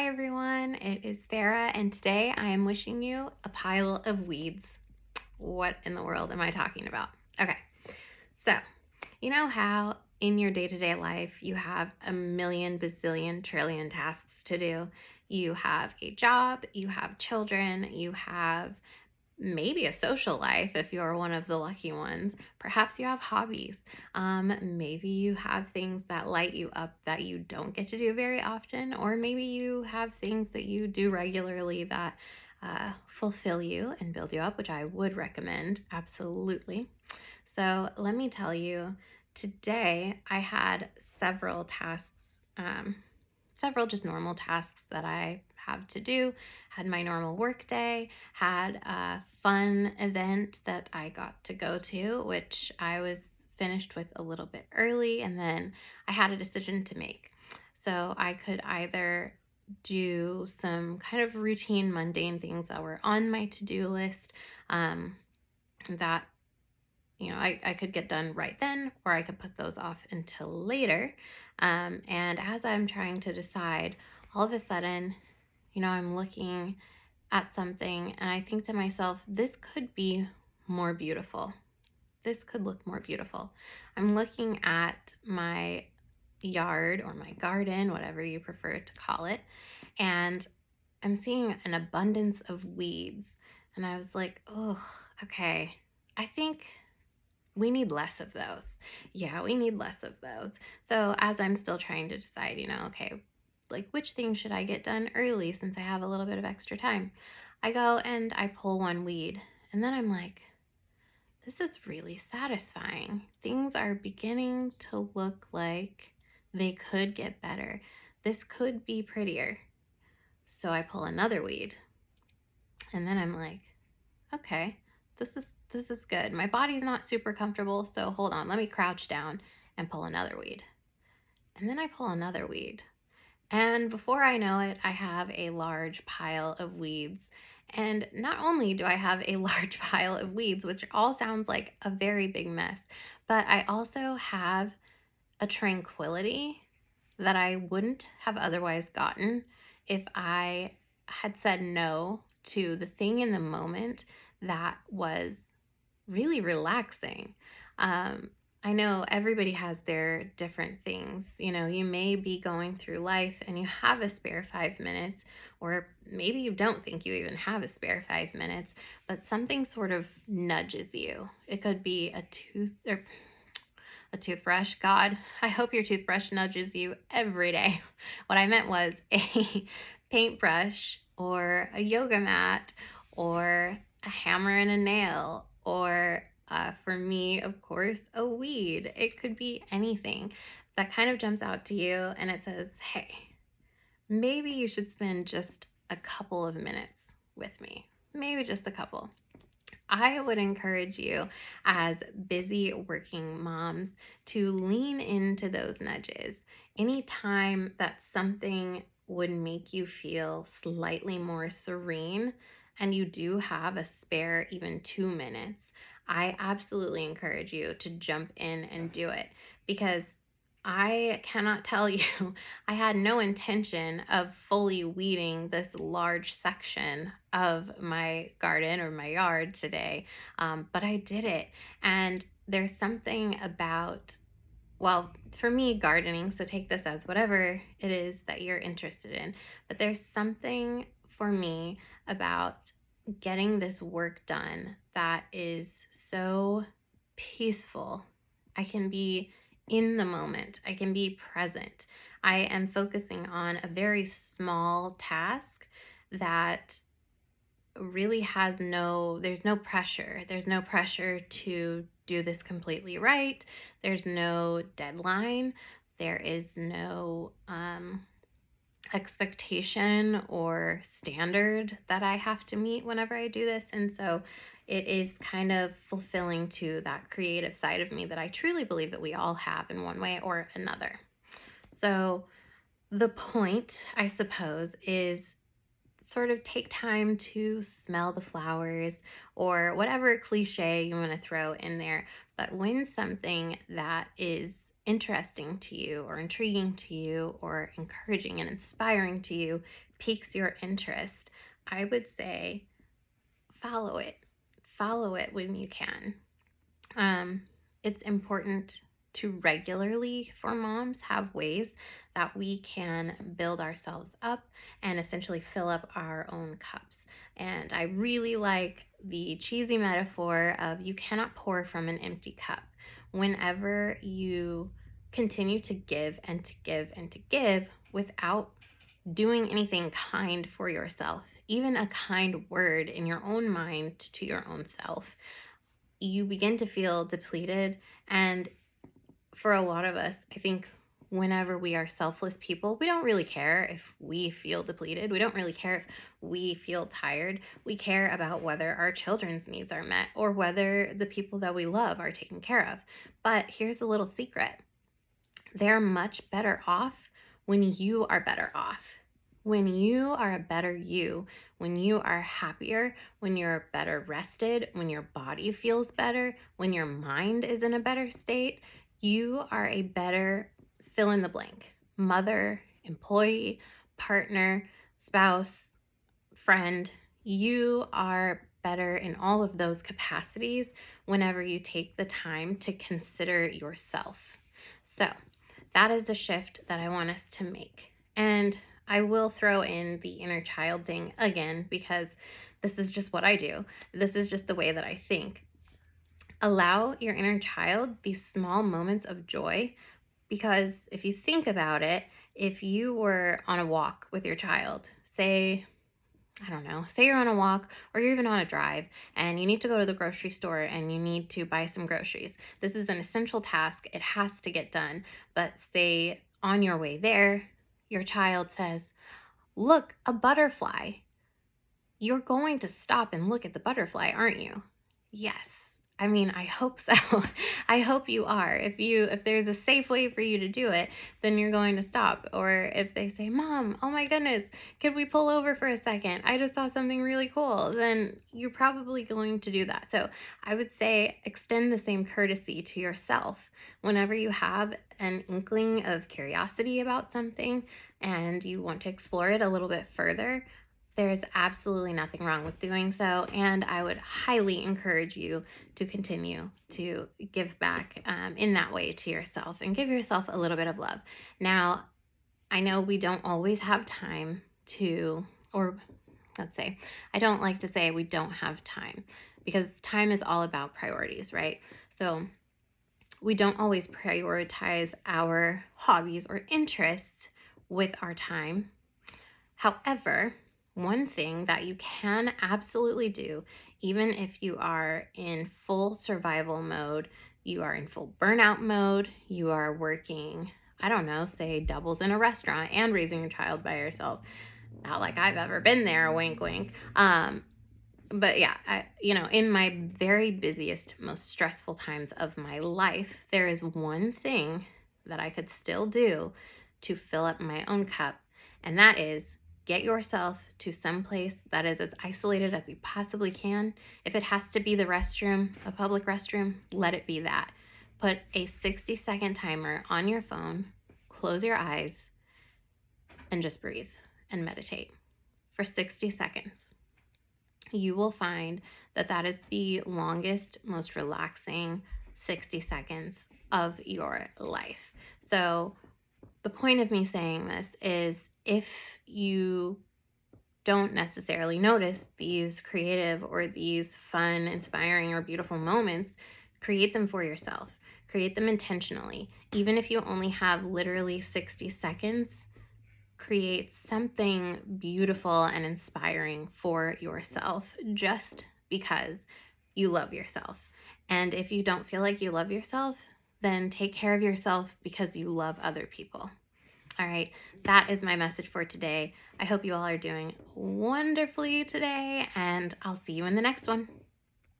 Hi everyone, it is Farah, and today I am wishing you a pile of weeds. What in the world am I talking about? Okay, so you know how in your day to day life you have a million, bazillion, trillion tasks to do? You have a job, you have children, you have maybe a social life if you're one of the lucky ones. Perhaps you have hobbies. Maybe you have things that light you up that you don't get to do very often, or maybe you have things that you do regularly that fulfill you and build you up, which I would recommend absolutely. So, let me tell you, today I had several tasks, several just normal tasks that I have to do. Had my normal work day, had a fun event that I got to go to, which I was finished with a little bit early, and then I had a decision to make. So I could either do some kind of routine, mundane things that were on my to do list that I could get done right then, or I could put those off until later. And as I'm trying to decide, all of a sudden, I'm looking at something and I think to myself, this could be more beautiful. This could look more beautiful. I'm looking at my yard or my garden, whatever you prefer to call it, and I'm seeing an abundance of weeds. And I was like, oh, okay. I think we need less of those. Yeah, we need less of those. So as I'm still trying to decide, okay, like which things should I get done early since I have a little bit of extra time? I go and I pull one weed, and then I'm like, this is really satisfying. Things are beginning to look like they could get better. This could be prettier. So I pull another weed, and then I'm like, okay, this is good. My body's not super comfortable, so hold on. Let me crouch down and pull another weed. And then I pull another weed. And before I know it, I have a large pile of weeds. And not only do I have a large pile of weeds, which all sounds like a very big mess, but I also have a tranquility that I wouldn't have otherwise gotten if I had said no to the thing in the moment that was really relaxing. Um, I know everybody has their different things. You may be going through life and you have a spare 5 minutes, or maybe you don't think you even have a spare 5 minutes, but something sort of nudges you. It could be a toothbrush. God, I hope your toothbrush nudges you every day. What I meant was a paintbrush or a yoga mat or a hammer and a nail or for me, of course, a weed. It could be anything that kind of jumps out to you and it says, hey, maybe you should spend just a couple of minutes with me. Maybe just a couple. I would encourage you as busy working moms to lean into those nudges. Anytime that something would make you feel slightly more serene and you do have a spare even 2 minutes, I absolutely encourage you to jump in and do it because I cannot tell you, I had no intention of fully weeding this large section of my garden or my yard today, but I did it. And there's something about, well, for me, gardening, so take this as whatever it is that you're interested in, but there's something for me about getting this work done that is so peaceful. I can be in the moment, I can be present. I am focusing on a very small task that really there's no pressure. There's no pressure to do this completely right. There's no deadline. There is no expectation or standard that I have to meet whenever I do this. And so it is kind of fulfilling to that creative side of me that I truly believe that we all have in one way or another. So the point, I suppose, is sort of take time to smell the flowers or whatever cliche you want to throw in there. But when something that is interesting to you or intriguing to you or encouraging and inspiring to you piques your interest, I would say follow it. Follow it when you can. It's important to regularly, for moms, have ways that we can build ourselves up and essentially fill up our own cups. And I really like the cheesy metaphor of you cannot pour from an empty cup. Whenever you continue to give and to give and to give without doing anything kind for yourself, even a kind word in your own mind to your own self, you begin to feel depleted. And for a lot of us, I think whenever we are selfless people, we don't really care if we feel depleted. We don't really care if we feel tired. We care about whether our children's needs are met or whether the people that we love are taken care of. But here's a little secret. They're much better off when you are better off. When you are a better you, when you are happier, when you're better rested, when your body feels better, when your mind is in a better state, you are a better fill in the blank mother, employee, partner, spouse, friend. You are better in all of those capacities whenever you take the time to consider yourself. So that is the shift that I want us to make. And I will throw in the inner child thing again, because this is just what I do. This is just the way that I think. Allow your inner child these small moments of joy, because if you think about it, if you were on a walk with your child, say, I don't know, say you're on a walk or you're even on a drive and you need to go to the grocery store and you need to buy some groceries. This is an essential task. It has to get done. But say on your way there, your child says, "Look, a butterfly." You're going to stop and look at the butterfly, aren't you? Yes. I mean, I hope so. I hope you are. If there's a safe way for you to do it, then you're going to stop. Or if they say, "Mom, oh my goodness, could we pull over for a second? I just saw something really cool," then you're probably going to do that. So I would say extend the same courtesy to yourself. Whenever you have an inkling of curiosity about something and you want to explore it a little bit further, there's absolutely nothing wrong with doing so, and I would highly encourage you to continue to give back in that way to yourself and give yourself a little bit of love. Now, I know we don't always have time to, or let's say, I don't like to say we don't have time, because time is all about priorities, right? So we don't always prioritize our hobbies or interests with our time. However, one thing that you can absolutely do, even if you are in full survival mode, you are in full burnout mode, you are working, I don't know, say doubles in a restaurant and raising a child by yourself. Not like I've ever been there, wink, wink. But yeah, in my very busiest, most stressful times of my life, there is one thing that I could still do to fill up my own cup, and that is get yourself to some place that is as isolated as you possibly can. If it has to be the restroom, a public restroom, let it be that. Put a 60-second timer on your phone, close your eyes, and just breathe and meditate for 60 seconds. You will find that that is the longest, most relaxing 60 seconds of your life. So the point of me saying this is, if you don't necessarily notice these creative or these fun, inspiring, or beautiful moments, create them for yourself. Create them intentionally. Even if you only have literally 60 seconds, create something beautiful and inspiring for yourself, just because you love yourself. And if you don't feel like you love yourself, then take care of yourself because you love other people. All right, that is my message for today. I hope you all are doing wonderfully today, and I'll see you in the next one.